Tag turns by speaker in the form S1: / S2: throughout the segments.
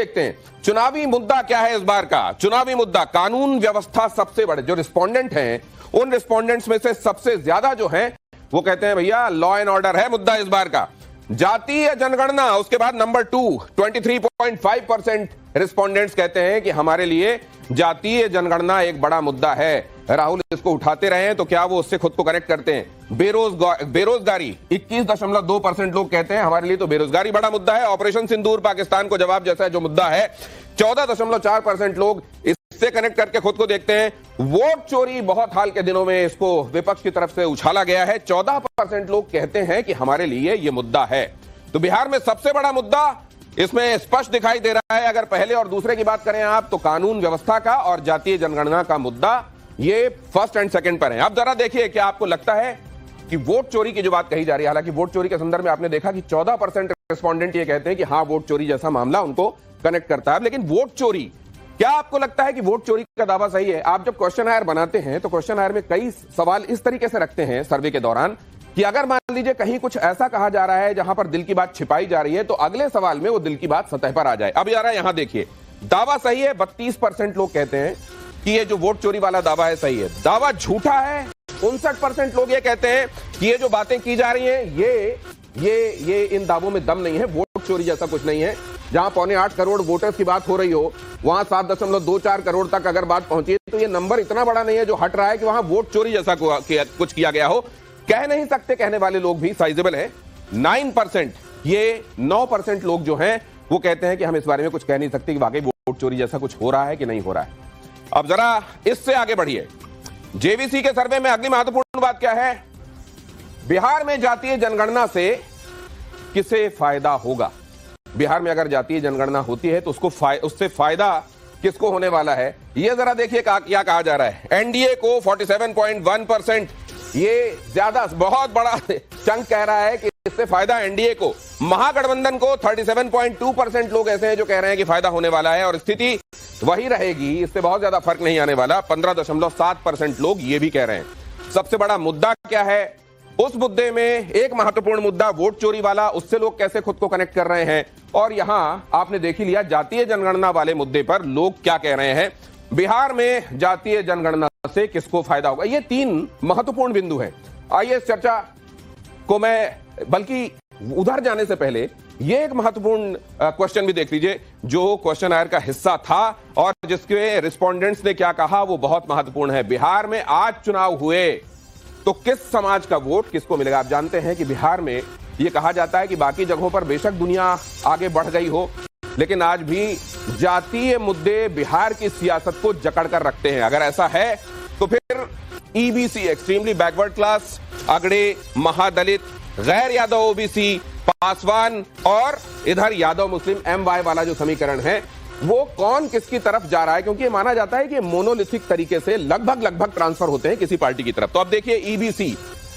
S1: देखते हैं चुनावी मुद्दा क्या है इस बार का। चुनावी मुद्दा कानून व्यवस्था। सबसे बड़े जो रिस्पोंडेंट हैं उन रिस्पोंडेंट्स में से सबसे ज्यादा जो है वो कहते हैं भैया लॉ एंड ऑर्डर है मुद्दा इस बार का। जातीय जनगणना, उसके बाद नंबर 2 23.5% रिस्पोंडेंट्स कहते हैं कि हमारे लिए जातीय जनगणना एक बड़ा मुद्दा है। राहुल इसको उठाते रहे हैं तो क्या वो उससे खुद को कनेक्ट करते हैं। बेरोजगारी 21.2% लोग कहते हैं हमारे लिए तो बेरोजगारी बड़ा मुद्दा है। ऑपरेशन सिंदूर पाकिस्तान को जवाब जैसा जो मुद्दा है 14.4% लोग इससे कनेक्ट करके खुद को देखते हैं। वोट चोरी बहुत हाल के दिनों में इसको विपक्ष की तरफ से उछाला गया है। 14% लोग कहते हैं कि हमारे लिए यह मुद्दा है। तो बिहार में सबसे बड़ा मुद्दा इसमें स्पष्ट दिखाई दे रहा है। अगर पहले और दूसरे की बात करें आप तो कानून व्यवस्था का और जातीय जनगणना का मुद्दा ये फर्स्ट एंड सेकंड पर है। अब जरा देखिए क्या आपको लगता है कि वोट चोरी की जो बात कही जा रही है, हालांकि वोट चोरी के संदर्भ में आपने देखा कि 14% रिस्पोंडेंट ये कहते हैं कि हाँ वोट चोरी जैसा मामला उनको कनेक्ट करता है। लेकिन वोट चोरी, क्या आपको लगता है कि वोट चोरी का दावा सही है? आप जब क्वेश्चन बनाते हैं तो क्वेश्चन में कई सवाल इस तरीके से रखते हैं सर्वे के दौरान कि अगर मान लीजिए कहीं कुछ ऐसा कहा जा रहा है जहां पर दिल की बात छिपाई जा रही है तो अगले सवाल में वो दिल की बात सतह पर आ जाए। अब यार यहां देखिए दावा सही है, 32% लोग कहते हैं कि ये जो वोट चोरी वाला दावा है सही है। दावा झूठा है, 59% लोग ये कहते हैं कि ये जो बातें की जा रही हैं ये इन दावों में दम नहीं है, वोट चोरी जैसा कुछ नहीं है। जहां 7.25 करोड़ वोटर्स की बात हो रही हो वहां 7.24 करोड़ तक अगर बात पहुंची तो ये नंबर इतना बड़ा नहीं है जो हट रहा है कि वहां वोट चोरी जैसा कुछ किया गया हो। कह नहीं सकते कहने वाले लोग भी साइजेबल है 9%। ये 9% लोग जो हैं वो कहते हैं कि हम इस बारे में कुछ कह नहीं सकते कि वाकई वोट चोरी जैसा कुछ हो रहा है कि नहीं हो रहा है। अब जरा इससे आगे बढ़िए। जेवीसी के सर्वे में अगली महत्वपूर्ण बात क्या है? बिहार में जातीय जनगणना से किसे फायदा होगा? बिहार में अगर जातीय जनगणना होती है तो उससे फायदा किसको होने वाला है? यह जरा देखिए क्या कहा जा रहा है। एनडीए को 47.1%, ये ज्यादा बहुत बड़ा चंक कह रहा है कि इससे फायदा एनडीए को। महागठबंधन को 37.2% लोग ऐसे हैं जो कह रहे हैं कि फायदा होने वाला है और स्थिति वही रहेगी, इससे बहुत ज्यादा फर्क नहीं आने वाला। 15.7% लोग ये भी कह रहे हैं। सबसे बड़ा मुद्दा क्या है? उस मुद्दे में एक महत्वपूर्ण मुद्दा वोट चोरी वाला, उससे लोग कैसे खुद को कनेक्ट कर रहे हैं। और यहां आपने देख ही लिया जातीय जनगणना वाले मुद्दे पर लोग क्या कह रहे हैं। बिहार में जातीय जनगणना से किसको फायदा होगा, ये 3 महत्वपूर्ण बिंदु हैं। आइए इस चर्चा को मैं बल्कि उधर जाने से पहले ये एक महत्वपूर्ण क्वेश्चन भी देख लीजिए जो क्वेश्चन आयर का हिस्सा था और जिसके रिस्पोंडेंट्स ने क्या कहा वो बहुत महत्वपूर्ण है। बिहार में आज चुनाव हुए तो किस समाज का वोट किसको मिलेगा? आप जानते हैं कि बिहार में यह कहा जाता है कि बाकी जगहों पर बेशक दुनिया आगे बढ़ गई हो लेकिन आज भी जातीय मुद्दे बिहार की सियासत को जकड़ कर रखते हैं। अगर ऐसा है तो फिर ईबीसी एक्सट्रीमली बैकवर्ड क्लास, अगड़े, महादलित, गैर यादव ओबीसी, पासवान और इधर यादव मुस्लिम MY वाला जो समीकरण है वो कौन किसकी तरफ जा रहा है, क्योंकि ये माना जाता है कि मोनोलिथिक तरीके से लगभग ट्रांसफर होते हैं किसी पार्टी की तरफ। तो अब देखिए ईबीसी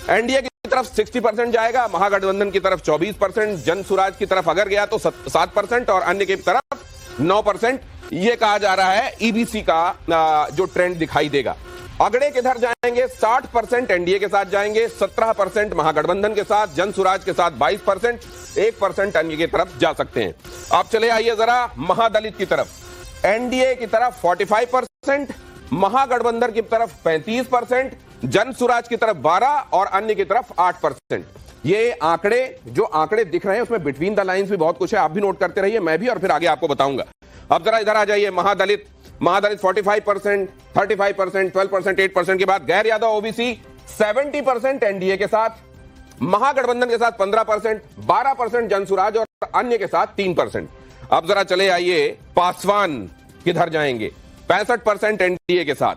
S1: एनडीए की तरफ 60% जाएगा, महागठबंधन की तरफ 24%, जन सुराज की तरफ अगर गया तो 7% और अन्य की तरफ 9%। यह कहा जा रहा है ईबीसी का जो ट्रेंड दिखाई देगा। अगड़े किधर जाएंगे? 60% एनडीए के साथ जाएंगे, 17% महागठबंधन के साथ, जन सुराज के साथ 22%, 1% अन्य की तरफ जा सकते हैं। आप चले आइए जरा महादलित की तरफ। एनडीए की तरफ 45%, महागठबंधन की तरफ 35%, जन सुराज की तरफ 12% और अन्य की तरफ 8%। ये आंकड़े दिख रहे हैं उसमें बिटवीन द लाइंस भी बहुत कुछ है, आप भी नोट करते रहिए, मैं भी, और फिर आगे आपको बताऊंगा। अब जरा इधर आ जाइए। महादलित 45%, 35%, 12%, 8% के बाद गैर यादव ओबीसी 70% एनडीए के साथ, महागठबंधन के साथ 15%, 12% जनसुराज और अन्य के साथ 3%। अब जरा चले आइए पासवान किधर जाएंगे? 65% एनडीए के साथ,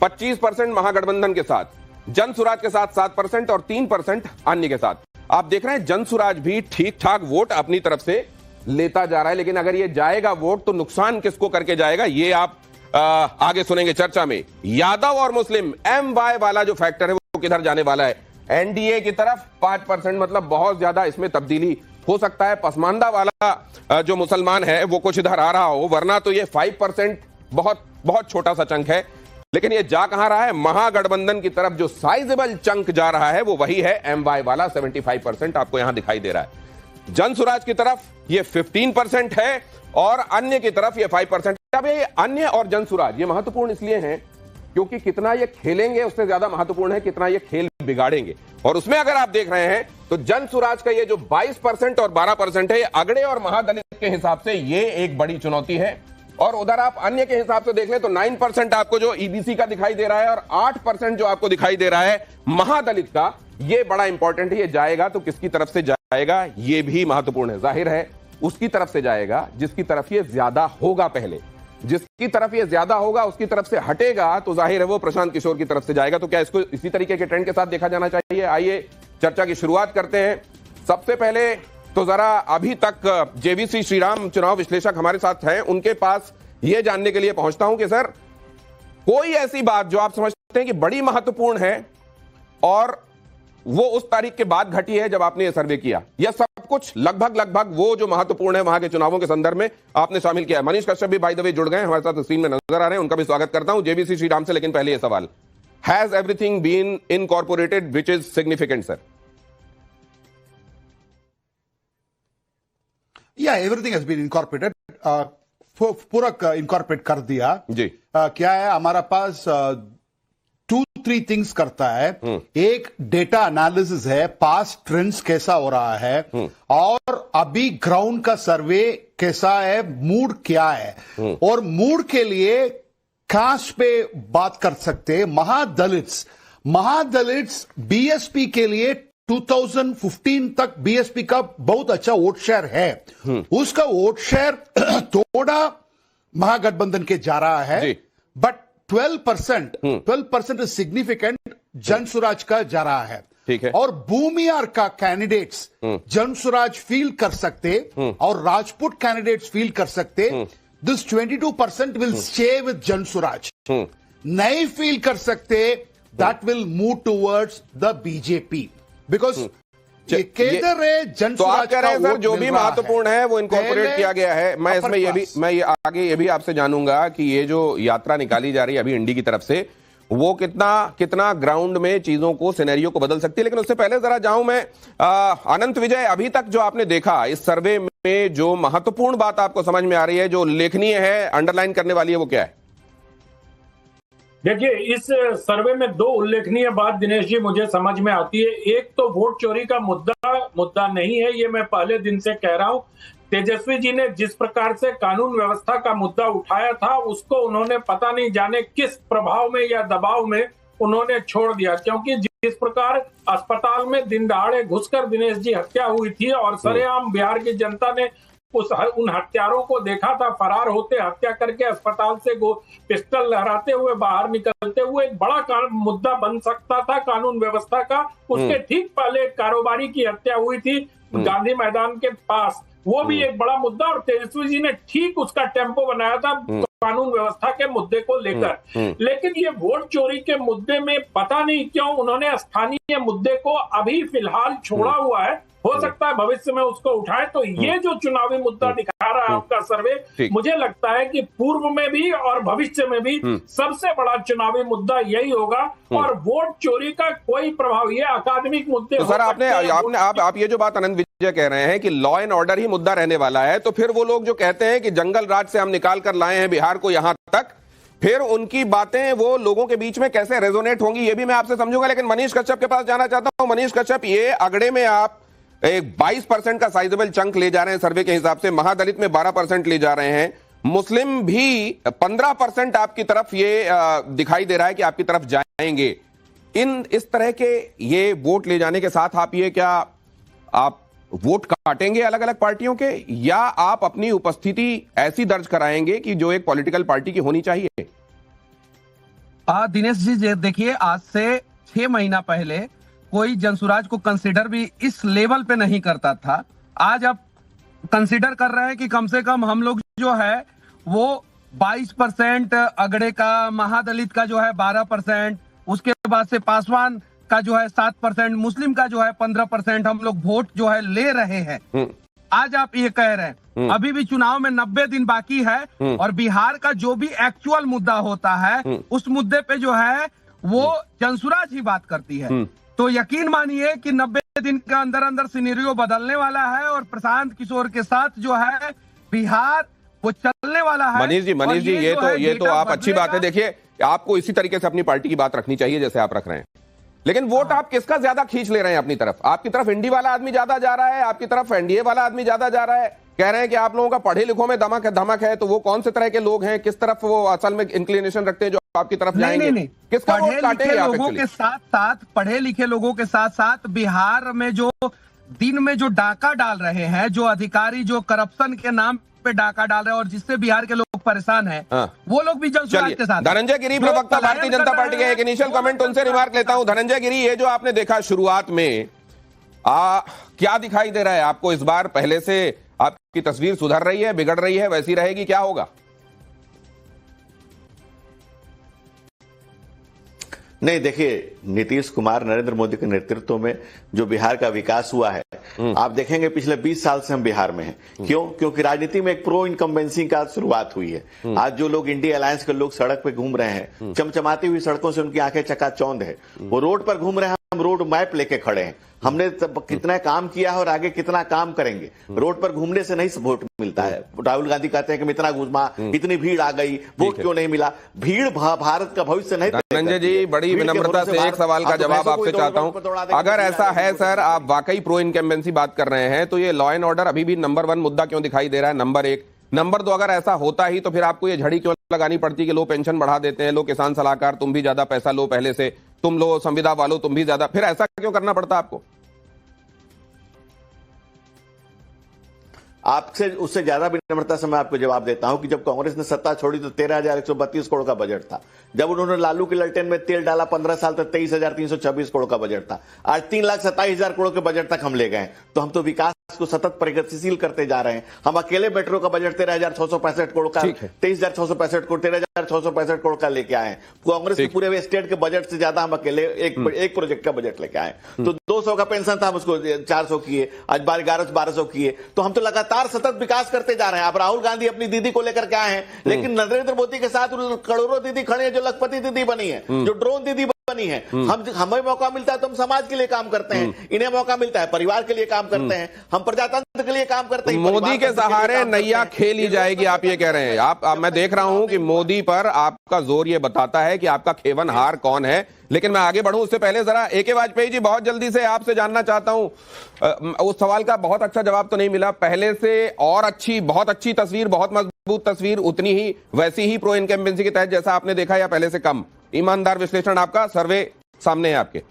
S1: 25% महागठबंधन के साथ, जनसुराज के साथ 7% और 3% अन्य के साथ। आप देख रहे हैं जनसुराज भी ठीक ठाक वोट अपनी तरफ से लेता जा रहा है, लेकिन अगर ये जाएगा वोट तो नुकसान किसको करके जाएगा ये आप आगे सुनेंगे चर्चा में। यादव और मुस्लिम MY वाला जो फैक्टर है वो किधर जाने वाला है? एनडीए की तरफ 5%, मतलब बहुत ज्यादा इसमें तब्दीली हो सकता है। पसमानदा वाला जो मुसलमान है वो कुछ इधर आ रहा हो, वरना तो ये 5% बहुत छोटा सा चंक है। लेकिन ये जा कहां रहा है? महागठबंधन की तरफ जो साइजेबल चंक जा रहा है वो वही है MY वाला 75% आपको यहां दिखाई दे रहा है। जन स्वराज की तरफ ये 15% है और अन्य की तरफ ये 5%। अब ये अन्य और जन स्वराज ये महत्वपूर्ण इसलिए हैं क्योंकि कितना ये खेलेंगे उससे ज्यादा महत्वपूर्ण है कितना ये खेल बिगाड़ेंगे। और उसमें अगर आप देख रहे हैं तो जन स्वराज का ये जो 22% और 12% है, ये अगड़े और महादलित के हिसाब से ये एक बड़ी चुनौती है। और उधर आप अन्य के हिसाब से देख लें तो 9% आपको जो ईबीसी का दिखाई दे रहा है और 8% जो आपको दिखाई दे रहा है महादलित का, ये बड़ा इंपॉर्टेंट है। ये जाएगा तो किसकी तरफ से जाएगा ये भी महत्वपूर्ण है। जाहिर है उसकी तरफ से जाएगा जिसकी तरफ ये ज्यादा होगा। पहले जिसकी तरफ ये ज्यादा होगा उसकी तरफ से हटेगा तो जाहिर है वो प्रशांत किशोर की तरफ से जाएगा। तो क्या इसको इसी तरीके के ट्रेंड के साथ देखा जाना चाहिए? आइए चर्चा की शुरुआत करते हैं। सबसे पहले तो जरा अभी तक जेवीसी श्रीराम चुनाव विश्लेषक हमारे साथ हैं, उनके पास यह जानने के लिए पहुंचता हूं कि सर कोई ऐसी बात जो आप समझते हैं कि बड़ी महत्वपूर्ण है और वो उस तारीख के बाद घटी है जब आपने ये सर्वे किया, या सब कुछ लगभग वो जो महत्वपूर्ण है वहां के चुनावों के संदर्भ में आपने शामिल किया है? मनीष कश्यप भी बाय द वे जुड़ गए हमारे साथ, स्क्रीन में नजर आ रहे हैं, उनका भी स्वागत करता हूं जेवीसी श्रीराम से। लेकिन पहले ये सवाल, has everything been incorporated which is significant sir?
S2: या एवरीथिंग हैज बीन इनकॉर्पोरेटेड, पूरा इनकॉर्पोरेट कर दिया
S1: जी।
S2: क्या है हमारा पास 2-3 थिंग्स करता है। एक डेटा एनालिसिस है, पास्ट ट्रेंड्स कैसा हो रहा है और अभी ग्राउंड का सर्वे कैसा है, मूड क्या है। और मूड के लिए कास्ट पे बात कर सकते हैं। महादलित्स बीएसपी के लिए 2015 तक बीएसपी का बहुत अच्छा वोट शेयर है। उसका वोट शेयर थोड़ा महागठबंधन के जा रहा है, बट 12% इज सिग्निफिकेंट जन स्वराज का जा रहा है।
S1: ठीक है।
S2: और भूमियार का कैंडिडेट्स जन स्वराज फील कर सकते और राजपूत कैंडिडेट्स फील कर सकते। दिस 22% विल स्टे विद जन स्वराज। नहीं फील कर सकते, that will move towards the BJP because केंद्र है जन
S1: तो आप
S2: स्वराज
S1: कह रहे हैं
S2: का
S1: सर जो भी महत्वपूर्ण है वो इनकॉर्पोरेट किया गया है। मैं इसमें ये आगे ये भी आपसे जानूंगा कि ये जो यात्रा निकाली जा रही है अभी इंडी की तरफ से, वो कितना ग्राउंड में चीजों को, सिनेरियो को बदल सकती है। लेकिन उससे पहले जरा जाऊं मैं अनंत विजय, अभी तक जो आपने देखा इस सर्वे में जो महत्वपूर्ण बात आपको समझ में आ रही है, जो उल्लेखनीय है, अंडरलाइन करने वाली है, वो क्या है?
S3: देखिए, इस सर्वे में 2 उल्लेखनीय बात दिनेश जी मुझे समझ में आती है। एक तो वोट चोरी का मुद्दा नहीं है, ये मैं पहले दिन से कह रहा हूं। तेजस्वी जी ने जिस प्रकार से कानून व्यवस्था का मुद्दा उठाया था उसको उन्होंने पता नहीं जाने किस प्रभाव में या दबाव में उन्होंने छोड़ दिया, क्योंकि जिस प्रकार अस्पताल में दिन दहाड़े घुसकर दिनेश जी हत्या हुई थी और सरेआम बिहार की जनता ने उन हत्यारों को देखा था फरार होते, हत्या करके अस्पताल से पिस्टल लहराते हुए बाहर निकलते हुए, एक बड़ा मुद्दा बन सकता था कानून व्यवस्था का। उसके ठीक पहले एक कारोबारी की हत्या हुई थी गांधी मैदान के पास, वो भी एक बड़ा मुद्दा, और तेजस्वी जी ने ठीक उसका टेम्पो बनाया था कानून व्यवस्था के मुद्दे को लेकर। लेकिन ये वोट चोरी के मुद्दे में पता नहीं क्यों उन्होंने स्थानीय मुद्दे को अभी फिलहाल छोड़ा हुआ है। हो सकता है भविष्य में उसको उठाए। तो ये जो चुनावी मुद्दा दिखा रहा है आपका सर्वे, मुझे लगता है कि पूर्व में भी और भविष्य में भी सबसे बड़ा चुनावी मुद्दा यही होगा। और वोट चोरी का कोई प्रभाव, ये अकादमिक मुद्दे
S1: तो सर आप ये जो बात अनंत विजय कह रहे हैं कि लॉ एंड ऑर्डर ही मुद्दा रहने वाला है, तो फिर वो लोग जो कहते हैं कि जंगल राज से हम निकाल कर लाए हैं बिहार को यहां तक, फिर उनकी बातें वो लोगों के बीच में कैसे रेजोनेट होंगी, ये भी मैं आपसे समझूंगा। लेकिन मनीष कश्यप के पास जाना चाहता हूं। मनीष कश्यप, ये अगड़े में आप एक 22% का साइजेबल चंक ले जा रहे हैं सर्वे के हिसाब से, महादलित में 12% ले जा रहे हैं, मुस्लिम भी 15% आपकी तरफ ये दिखाई दे रहा है कि आपकी तरफ जाएंगे। इस तरह के ये वोट ले जाने के साथ आप वोट काटेंगे अलग अलग पार्टियों के, या आप अपनी उपस्थिति ऐसी दर्ज कराएंगे कि जो एक पॉलिटिकल पार्टी की होनी चाहिए?
S4: दिनेश जी देखिए, आज से 6 महीना पहले कोई जनसुराज को कंसीडर भी इस लेवल पे नहीं करता था। आज आप कंसीडर कर रहे हैं कि कम से कम हम लोग जो है वो 22%, अगड़े का, महादलित का जो है 12%, उसके बाद से पासवान का जो है 7%, मुस्लिम का जो है 15% हम लोग वोट जो है ले रहे हैं। आज आप ये कह रहे हैं अभी भी चुनाव में 90 दिन बाकी है और बिहार का जो भी एक्चुअल मुद्दा होता है उस मुद्दे पे जो है वो जनसुराज ही बात करती है। तो यकीन मानिए कि 90 दिन के अंदर अंदर सिनेरियो बदलने वाला है और प्रशांत किशोर के साथ जो है बिहार वो चलने वाला है।
S1: मनीष जी ये तो आप अच्छी बात है। देखिए, आपको इसी तरीके से अपनी पार्टी की बात रखनी चाहिए जैसे आप रख रहे हैं, लेकिन वोट आप किसका ज्यादा खींच ले रहे हैं अपनी तरफ? आपकी तरफ इंडी वाला आदमी ज्यादा जा रहा है, आपकी तरफ एनडीए वाला आदमी ज्यादा जा रहा है? कह रहे हैं कि आप लोगों का पढ़े लिखों में धमक है, तो वो कौन से तरह के लोग हैं, किस तरफ वो असल में इंक्लिनेशन रखते हैं जो आपकी तरफ जाएंगे?
S4: नहीं।
S1: किसका वोट काटेंगे आप?
S4: लोगों के साथ साथ पढ़े लिखे लोगों के साथ साथ बिहार में जो दिन में जो डाका डाल रहे हैं, जो अधिकारी जो करप्शन के नाम पे डाका डाल रहे हैं और जिससे बिहार के लोग परेशान हैं, वो लोग भी जनसुराज के साथ।
S1: धनंजय गिरी, प्रवक्ता भारतीय जनता पार्टी के, एक इनिशियल कमेंट उनसे रिमार्क लेता हूं। धनंजय गिरी, ये जो आपने देखा शुरुआत में, क्या दिखाई दे रहा है आपको इस बार? पहले से आपकी तस्वीर सुधर रही है, बिगड़ रही है, वैसी रहेगी, क्या होगा?
S5: नहीं, देखिए, नीतीश कुमार नरेंद्र मोदी के नेतृत्व में जो बिहार का विकास हुआ है, आप देखेंगे पिछले 20 साल से हम बिहार में हैं। क्यों? क्योंकि राजनीति में एक प्रो इनकम्बेंसी का शुरुआत हुई है। आज जो लोग इंडिया अलायंस के लोग सड़क पे घूम रहे हैं, चमचमाती हुई सड़कों से उनकी आंखें चकाचौंध है। वो रोड पर घूम रहे हैं, हम रोड मैप लेके खड़े हैं। हमने कितना काम किया है और आगे कितना काम करेंगे। रोड पर घूमने से नहीं वोट मिलता है। राहुल गांधी कहते हैं कि इतना घुमा, इतनी भीड़ आ गई, वोट क्यों नहीं मिला? भीड़ भारत का भविष्य नहीं।
S1: धनंजय जी, बड़ी विनम्रता से एक सवाल का जवाब आपसे चाहता हूं। अगर ऐसा है सर, आप वाकई प्रो इनकम्बेंसी बात कर रहे हैं, तो ये लॉ एंड ऑर्डर अभी भी नंबर 1 मुद्दा क्यों दिखाई दे रहा है? नंबर 1। नंबर 2, अगर ऐसा होता ही तो फिर आपको ये झड़ी क्यों लगानी पड़ती कि लो पेंशन बढ़ा देते हैं, लो किसान सलाहकार तुम भी ज्यादा पैसा लो पहले से, तुम लो संविदा वालों तुम भी ज्यादा, फिर ऐसा क्यों करना पड़ता आपको?
S5: आपसे उससे ज्यादा विनम्रता से मैं आपको जवाब देता हूं कि जब कांग्रेस ने सत्ता छोड़ी तो 13,132 करोड़ का बजट था। जब उन्होंने लालू के ललटेन में तेल डाला 15 साल तक 23,326 करोड़ का बजट था। आज 3,27,000 करोड़ के बजट तक हम ले गए। तो हम तो विकास को सतत प्रगतिशील करते जा रहे हैं। हम अकेले मेट्रो का बजट 13,665 करोड़ का, 23,665 करोड़, 13,665 करोड़ का लेके आए। कांग्रेस के पूरे स्टेट के बजट से ज्यादा हम अकेले एक प्रोजेक्ट का बजट लेके आए। तो 200 का पेंशन था, हम उसको 400 किए, आज 1100-1200 किए। तो हम तो लगातार सतत विकास करते जा रहे हैं। अब राहुल गांधी अपनी दीदी को लेकर के आए हैं, लेकिन नरेंद्र मोदी के साथ करोड़ों दीदी खड़े हैं, जो लखपति दीदी बनी है, जो ड्रोन दीदी बनी है। हमें मौका मिलता है तो हम समाज के लिए काम करते हैं, इन्हें मौका मिलता है परिवार के लिए काम करते हैं, हम प्रजातंत्र के लिए काम करते हैं।
S1: मोदी के सहारे नैया खेली जाएगी, आप ये कह रहे हैं? आप मैं देख रहा हूं कि मोदी पर आपका जोर ये बताता है कि आपका खेवनहार कौन है। लेकिन मैं आगे बढ़ूं उससे पहले जरा ए.के. वाजपेयी जी, बहुत जल्दी से आपसे जानना चाहता हूं, उस सवाल का बहुत अच्छा जवाब तो नहीं मिला। पहले से और अच्छी, बहुत अच्छी तस्वीर, बहुत मजबूत तस्वीर, उतनी ही वैसी ही प्रो इनकम्बेंसी के तहत जैसा आपने देखा, या पहले से कम? ईमानदार विश्लेषण आपका, सर्वे सामने है आपके।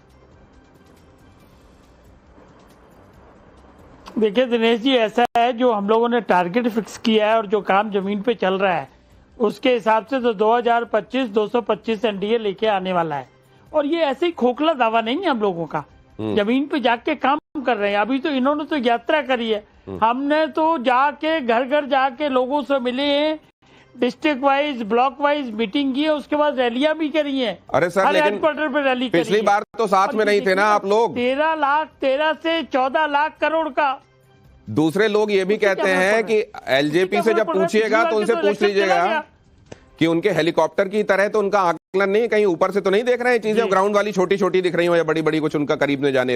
S6: देखिए दिनेश जी, ऐसा है, जो हम लोगों ने टारगेट फिक्स किया है और जो काम जमीन पे चल रहा है उसके हिसाब से तो 2025 225 एनडीए लेके आने वाला है। और ये ऐसे ही खोखला दावा नहीं है हम लोगों का, जमीन पे जाके काम कर रहे हैं। अभी तो इन्होंने तो यात्रा करी है, हमने तो जाके घर घर जाके लोगों से मिले हैं, district wise block wise meeting की है, उसके बाद रैलियां भी करी है।
S1: अरे सर, लेकिन हेडक्वार्टर पे रैली पिछली बार तो साथ में नहीं थे ना आप लोग?
S6: 13 से 14 लाख करोड़ का।
S1: दूसरे लोग ये भी कहते हैं कि एलजेपी से जब पूछिएगा तो उनसे पूछ लीजिएगा कि उनके हेलीकॉप्टर की तरह तो उनका आकलन नहीं, कहीं ऊपर से तो नहीं देख रहे हैं चीजें, ग्राउंड वाली छोटी छोटी दिख रही हो या बड़ी बड़ी, कुछ उनका करीब न जाने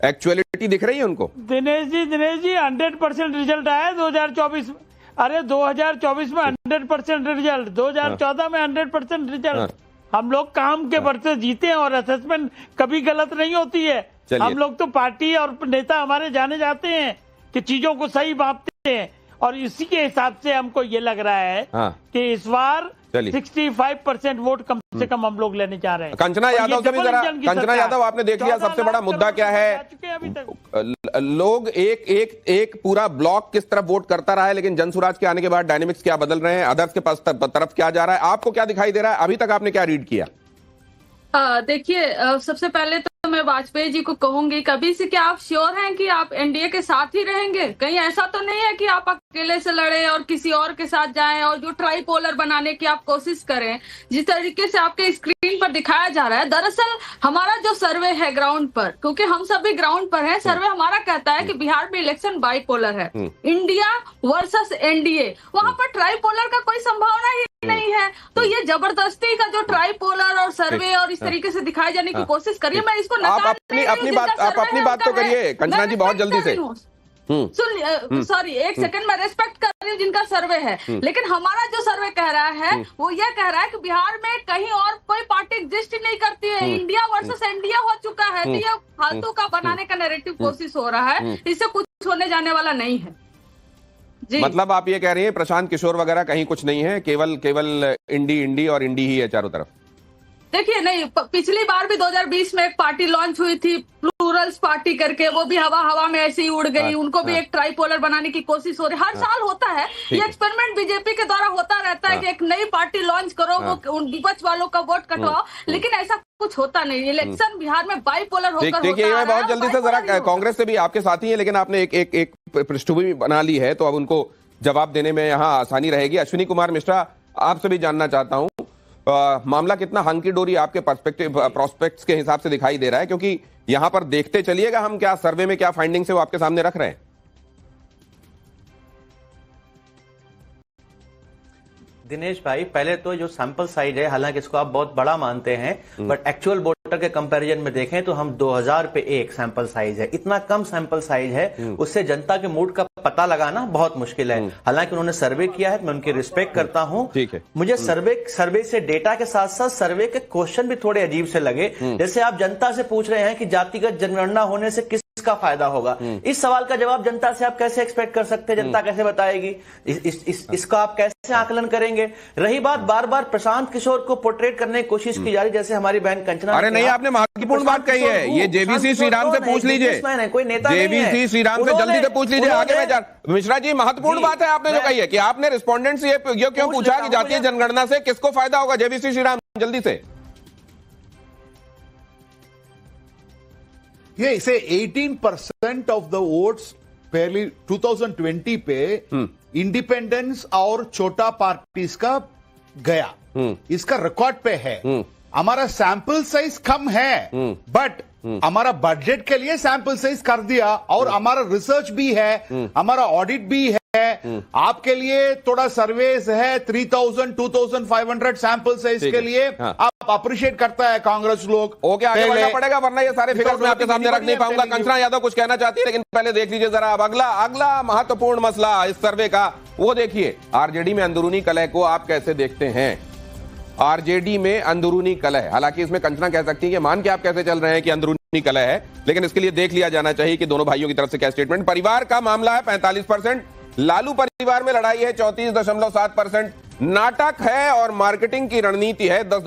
S1: एक्चुअलिटी दिख रही है उनको।
S6: दिनेश जी 100% रिजल्ट आया 2024 में। अरे 2024 में 100% रिजल्ट, 2014 में 100% रिजल्ट। हम लोग काम के बरसे जीते हैं और असेसमेंट कभी गलत नहीं होती है। हम लोग तो पार्टी और नेता हमारे जाने जाते हैं कि चीजों को सही मापते हैं, और इसी के हिसाब से हमको ये लग रहा है कि इस बार 65% वोट कम से कम हम लोग लेने जा रहे हैं।
S1: कंचना यादव से भी जरा, कंचना यादव, आपने देख लिया सबसे बड़ा मुद्दा क्या है? लोग एक पूरा ब्लॉक किस तरफ वोट करता रहा है, लेकिन जनसुराज के आने के बाद डायनेमिक्स क्या बदल रहे हैं, अदर्स के पास तरफ क्या जा रहा है, आपको क्या दिखाई दे रहा है? अभी तक आपने क्या रीड किया?
S7: देखिए, सबसे पहले तो मैं वाजपेयी जी को कहूंगी, कभी से क्या आप श्योर हैं कि आप एनडीए के साथ ही रहेंगे? कहीं ऐसा तो नहीं है कि आप अकेले से लड़े और किसी और के साथ जाएं और जो ट्राइपोलर बनाने की आप कोशिश करें? जिस तरीके से आपके स्क्रीन स्क्रीन पर दिखाया जा रहा है, दरअसल हमारा जो सर्वे है ग्राउंड पर, क्योंकि हम सब भी ग्राउंड पर हैं, सर्वे हमारा कहता है कि बिहार में इलेक्शन बाइपोलर है, इंडिया वर्सेस एनडीए। वहां पर ट्राइपोलर का कोई संभावना ही नहीं है। तो ये जबरदस्ती का जो ट्राइपोलर और सर्वे और इस तरीके से दिखाए जाने की कोशिश करिए, मैं इसको
S1: आप अपनी बात तो करिए कंचना जी, बहुत जल्दी से।
S7: सुन, सॉरी, एक सेकंड, मैं रेस्पेक्ट कर रही हूँ जिनका सर्वे है, लेकिन हमारा जो सर्वे कह रहा है वो ये कह रहा है कि बिहार में कहीं और कोई पार्टी एग्जिस्ट नहीं करती है, इंडिया वर्सेस इंडिया हो चुका है। तो ये फालतू का बनाने का नैरेटिव कोशिश हो रहा है, इससे कुछ होने जाने वाला नहीं है जी।
S1: मतलब आप ये कह रही हैं प्रशांत किशोर वगैरह कहीं कुछ नहीं है, केवल इंडी और इंडी ही है चारों तरफ?
S7: देखिए, नहीं, पिछली बार भी 2020 में एक पार्टी लॉन्च हुई थी, प्लूरल्स पार्टी करके, वो भी हवा में ऐसे ही उड़ गई। उनको भी एक ट्राइपोलर बनाने की कोशिश हो रही है, हर साल होता है ये एक्सपेरिमेंट, बीजेपी के द्वारा होता रहता है कि एक नई पार्टी लॉन्च करो, वो विपक्ष वालों का वोट कटवाओ, लेकिन ऐसा कुछ होता नहीं। इलेक्शन बिहार में बाइपोलर होकर
S1: देखिए, मैं बहुत जल्दी से जरा कांग्रेस से भी आपके साथी है, लेकिन आपने एक पृष्ठभूमि बना ली है तो अब उनको जवाब देने में यहाँ आसानी रहेगी। अश्विनी कुमार मिश्रा, आपसे भी जानना चाहता हूँ, मामला कितना हंकी डोरी आपके प्रोस्पेक्ट्स के हिसाब से दिखाई दे रहा है, क्योंकि यहां पर देखते चलिएगा हम क्या सर्वे में क्या फाइंडिंग्स है वो आपके सामने रख रहे हैं।
S8: दिनेश भाई, पहले तो जो सैंपल साइज है, हालांकि इसको आप बहुत बड़ा मानते हैं, बट एक्चुअल वोटर के कंपैरिजन में देखें तो हम 2000 पे एक सैंपल साइज है, इतना कम सैंपल साइज है, उससे जनता के मूड का पता लगाना बहुत मुश्किल है। हालांकि उन्होंने सर्वे किया है, मैं उनकी रिस्पेक्ट करता हूं।
S1: ठीक है।
S8: मुझे सर्वे से डेटा के साथ साथ सर्वे के क्वेश्चन भी थोड़े अजीब से लगे। जैसे आप जनता से पूछ रहे हैं कि जातिगत जनगणना होने से किसका फायदा होगा, इस सवाल का जवाब जनता से आप कैसे एक्सपेक्ट कर सकते हैं? जनता कैसे बताएगी? इसका आप कैसे आकलन करेंगे? रही बात बार बार प्रशांत किशोर को पोर्ट्रेट करने की कोशिश की जा रही, जैसे हमारी बहन कंचना।
S1: अरे नहीं, आपने महत्वपूर्ण बात कही है, ये जेवीसी श्रीराम से पूछ लीजिए,
S8: कोई नेता
S1: जेवीसी श्रीराम से जल्दी से पूछ लीजिए। आगे मैं मिश्रा जी, महत्वपूर्ण बात है आपने जो कही है कि आपने रिस्पोंडेंट से ये क्यों पूछा कि जातीय जनगणना से किसको फायदा होगा? जेवीसी श्रीराम, जल्दी से।
S2: ये इसे 18% ऑफ द वोट्स पहले 2020 पे इंडिपेंडेंस और छोटा पार्टीज का गया, इसका रिकॉर्ड पे है। हमारा सैंपल साइज कम है, बट हमारा बजट के लिए सैंपल साइज कर दिया, और हमारा रिसर्च भी है, हमारा ऑडिट भी है। आपके लिए थोड़ा सर्वेस है, 3000 2500 सैंपल साइज के लिए आप अप्रिशिएट करता है कांग्रेस लोग।
S1: ओके, आगे बढ़ना पड़ेगा, वरना ये सारे फिगर्स मैं आपके सामने रख नहीं पाऊंगा। कंचना यादव कुछ कहना चाहती है, लेकिन पहले देख लीजिए जरा अब अगला महत्वपूर्ण मसला इस सर्वे का, वो देखिए आरजेडी में अंदरूनी कलह को आप कैसे देखते हैं? आरजेडी में अंदरूनी कलह, हालांकि इसमें कंचना कह सकती है कि मान के आप कैसे चल रहे हैं कि अंदरूनी कलह है, लेकिन इसके लिए देख लिया जाना चाहिए कि दोनों भाइयों की तरफ से क्या स्टेटमेंट। परिवार का मामला है 45%, लालू परिवार में लड़ाई है 34.7%, नाटक है और मार्केटिंग की रणनीति है 10